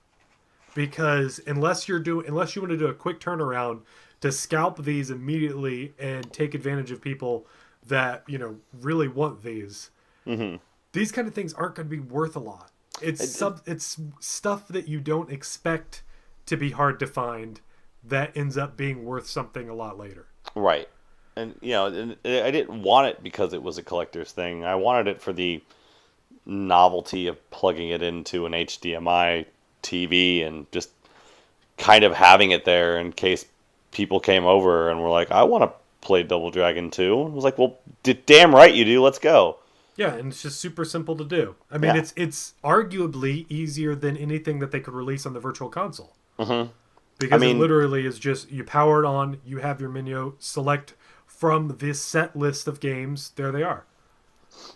because unless you want to do a quick turnaround to scalp these immediately and take advantage of people that really want these, these kind of things aren't going to be worth a lot. It's stuff that you don't expect to be hard to find that ends up being worth something a lot later. Right. And, and I didn't want it because it was a collector's thing. I wanted it for the novelty of plugging it into an HDMI TV and just kind of having it there in case people came over and were like, I want to play Double Dragon 2. I was like, well, damn right you do. Let's go. Yeah, and it's just super simple to do. I mean, it's arguably easier than anything that they could release on the Virtual Console. Because it literally is just, you power it on, you have your menu, select from this set list of games, there they are.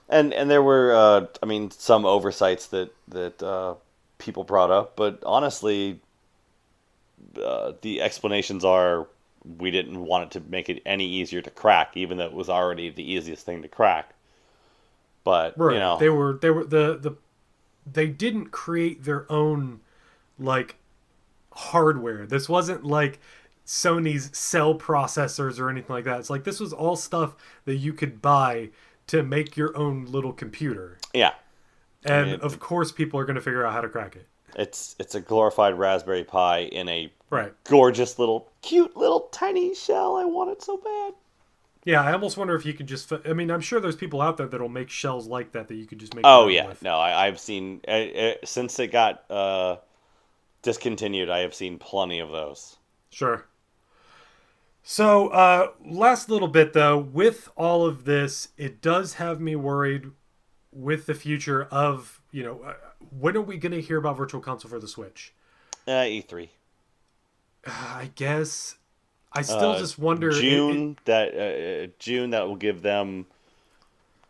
And there were, some oversights that people brought up, but honestly, the explanations are we didn't want it to make it any easier to crack, even though it was already the easiest thing to crack. But right. They didn't create their own like hardware. This wasn't like Sony's cell processors or anything like that. It's like this was all stuff that you could buy to make your own little computer. Yeah. And of course people are going to figure out how to crack it. It's a glorified Raspberry Pi in a gorgeous cute little tiny shell. I want it so bad. Yeah, I almost wonder if you could just... I mean, I'm sure there's people out there that'll make shells like that you could just make... Oh, yeah. With. No, I've seen... since it got discontinued, I have seen plenty of those. Sure. So, last little bit, though. With all of this, it does have me worried with the future of, when are we going to hear about Virtual Console for the Switch? E3. I guess... I still just wonder... June, that will give them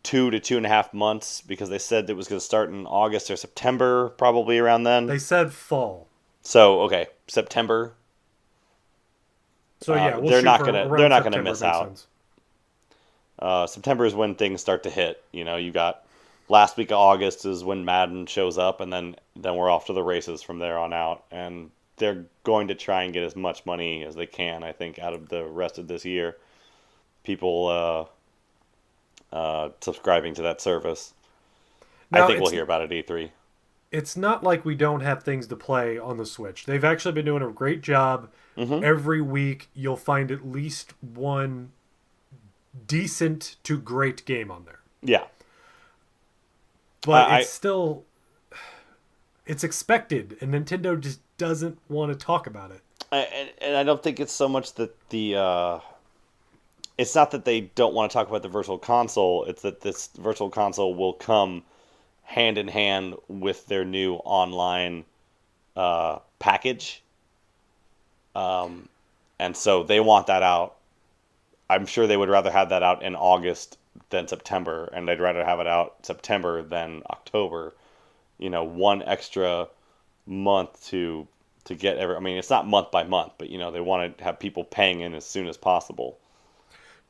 2 to 2.5 months, because they said it was going to start in August or September, probably around then. They said fall. So, okay, September. So yeah, they're not gonna miss out. September is when things start to hit. You got last week of August is when Madden shows up, and then we're off to the races from there on out. And they're going to try and get as much money as they can, I think, out of the rest of this year. People subscribing to that service. Now, I think we'll hear about it at E3. It's not like we don't have things to play on the Switch. They've actually been doing a great job. Every week you'll find at least one decent to great game on there. Yeah. But it's expected, and Nintendo just doesn't want to talk about it. And I don't think it's so much that it's not that they don't want to talk about the Virtual Console. It's that this Virtual Console will come hand in hand with their new online package. And so they want that out. I'm sure they would rather have that out in August than September, and they'd rather have it out September than October. One extra month to get it's not month by month, but they want to have people paying in as soon as possible.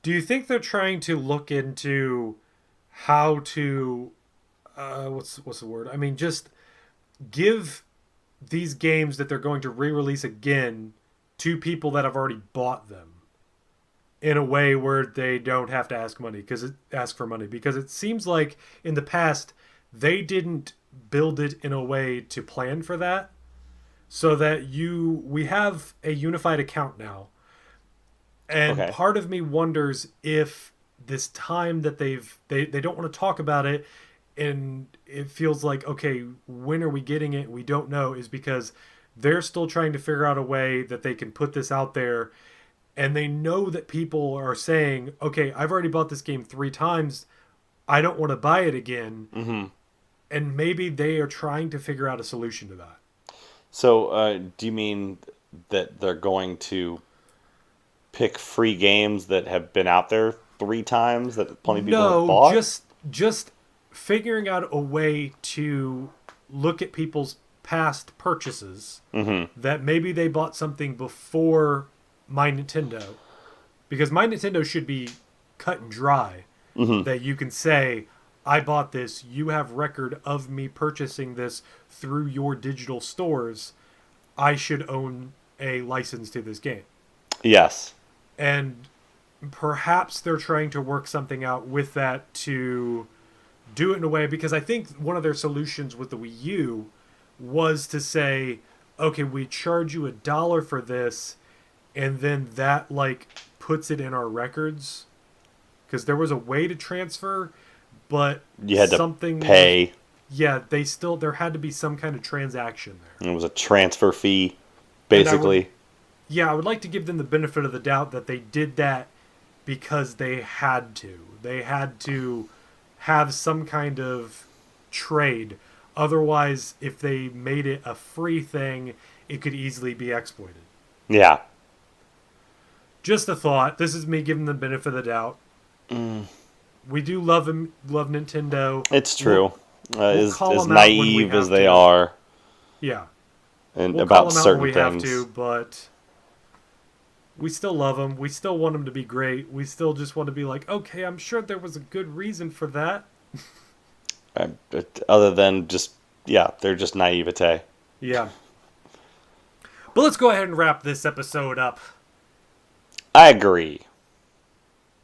Do you think they're trying to look into how to what's the word? I mean, just give these games that they're going to re-release again to people that have already bought them in a way where they don't have to ask for money, because it seems like in the past they didn't build it in a way to plan for that, so that we have a unified account now. And part of me wonders if this time that they don't want to talk about it, and it feels like, okay, when are we getting it? We don't know, is because they're still trying to figure out a way that they can put this out there, and they know that people are saying, okay, I've already bought this game 3 times, I don't want to buy it again. And maybe they are trying to figure out a solution to that. So, do you mean that they're going to pick free games that have been out there 3 times that plenty of people have No, bought? just figuring out a way to look at people's past purchases that maybe they bought something before My Nintendo, because My Nintendo should be cut and dry, that you can say, I bought this, you have record of me purchasing this through your digital stores, I should own a license to this game. Yes. And perhaps they're trying to work something out with that to do it in a way, because I think one of their solutions with the Wii U was to say, okay, we charge you $1 for this, and then that like puts it in our records, because there was a way to transfer, but You had something to pay. yeah, there had to be some kind of transaction there. It was a transfer fee, basically. I would like to give them the benefit of the doubt that they did that because they had to. They had to have some kind of trade. Otherwise, if they made it a free thing, it could easily be exploited. Yeah. Just a thought. This is me giving them the benefit of the doubt. We do love Nintendo. It's true. We'll call as them out when we naive as have they to. are Yeah. and We'll call about them out certain when we things. have to, but we still love them. We still want them to be great. We still just want to be like, okay, I'm sure there was a good reason for that. Other than just, they're just naivete. Yeah. But let's go ahead and wrap this episode up. I agree.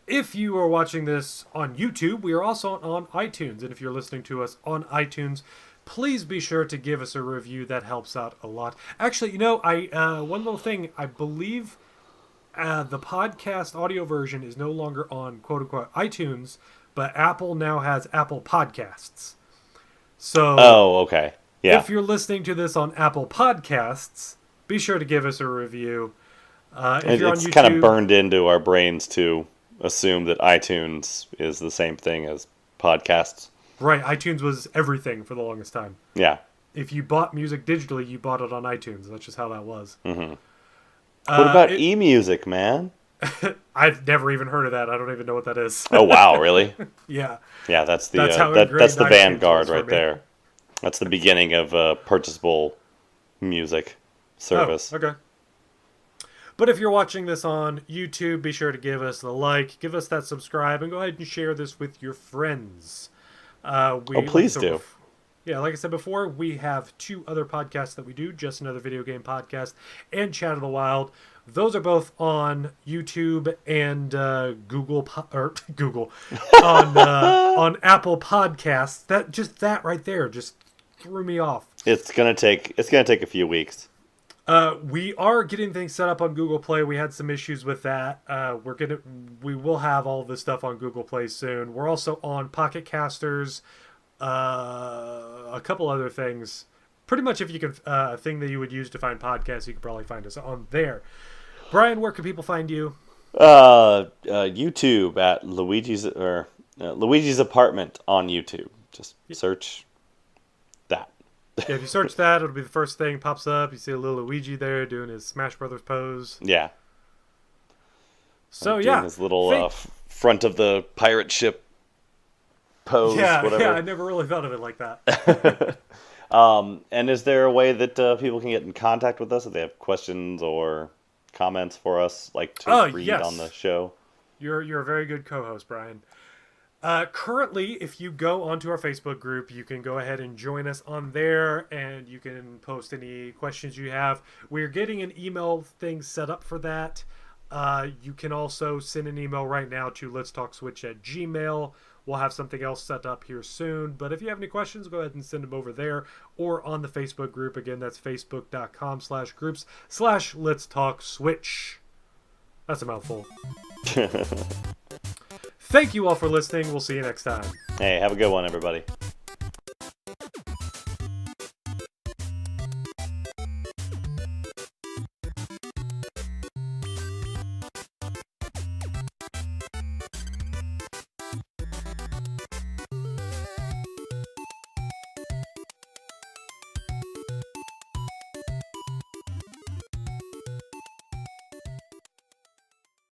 If you are watching this on YouTube, we are also on iTunes. And if you're listening to us on iTunes, please be sure to give us a review. That helps out a lot. Actually, one little thing. I believe the podcast audio version is no longer on quote-unquote iTunes, but Apple now has Apple Podcasts. So, Oh, okay. Yeah. if you're listening to this on Apple Podcasts, be sure to give us a review. If you're on It's YouTube, kind of burned into our brains to assume that iTunes is the same thing as podcasts. right, iTunes was everything for the longest time. Yeah. If you bought music digitally, you bought it on iTunes. That's just how that was. Mm-hmm. What about e-music, man? I've never even heard of that. I don't even know what that is. Oh, wow, really? Yeah. Yeah, that's the That's how that's ingrained the iTunes vanguard was for right me. there. That's the beginning of purchasable music service. Oh, okay. But if you're watching this on YouTube, be sure to give us the like, give us that subscribe, and go ahead and share this with your friends. Please do. Yeah, like I said before, we have 2 other podcasts that we do, Just Another Video Game Podcast and Chat of the Wild. Those are both on YouTube and Google on Apple Podcasts. That right there just threw me off. It's gonna take a few weeks. We are getting things set up on Google Play. We had some issues with that. We will have all this stuff on Google Play soon. We're also on Pocket Casters, a couple other things. Pretty much, if you can, a thing that you would use to find podcasts, you could probably find us on there. Brian, where can people find you? YouTube at Luigi's Apartment on YouTube. Just search that. Yeah, if you search that, it'll be the first thing pops up. You see a little Luigi there doing his Smash Brothers pose. Yeah. So doing his little front of the pirate ship pose. Whatever. Yeah, I never really thought of it like that. And is there a way that people can get in contact with us if they have questions or comments for us, like to read yes. on the show? You're a very good co-host, Brian. Currently, if you go onto our Facebook group, you can go ahead and join us on there, and you can post any questions you have. We're getting an email thing set up for that. You can also send an email right now to letstalkswitch@gmail.com. We'll have something else set up here soon. But if you have any questions, go ahead and send them over there or on the Facebook group. Again, that's facebook.com/groups/letstalkswitch. That's a mouthful. Thank you all for listening. We'll see you next time. Hey, have a good one, everybody.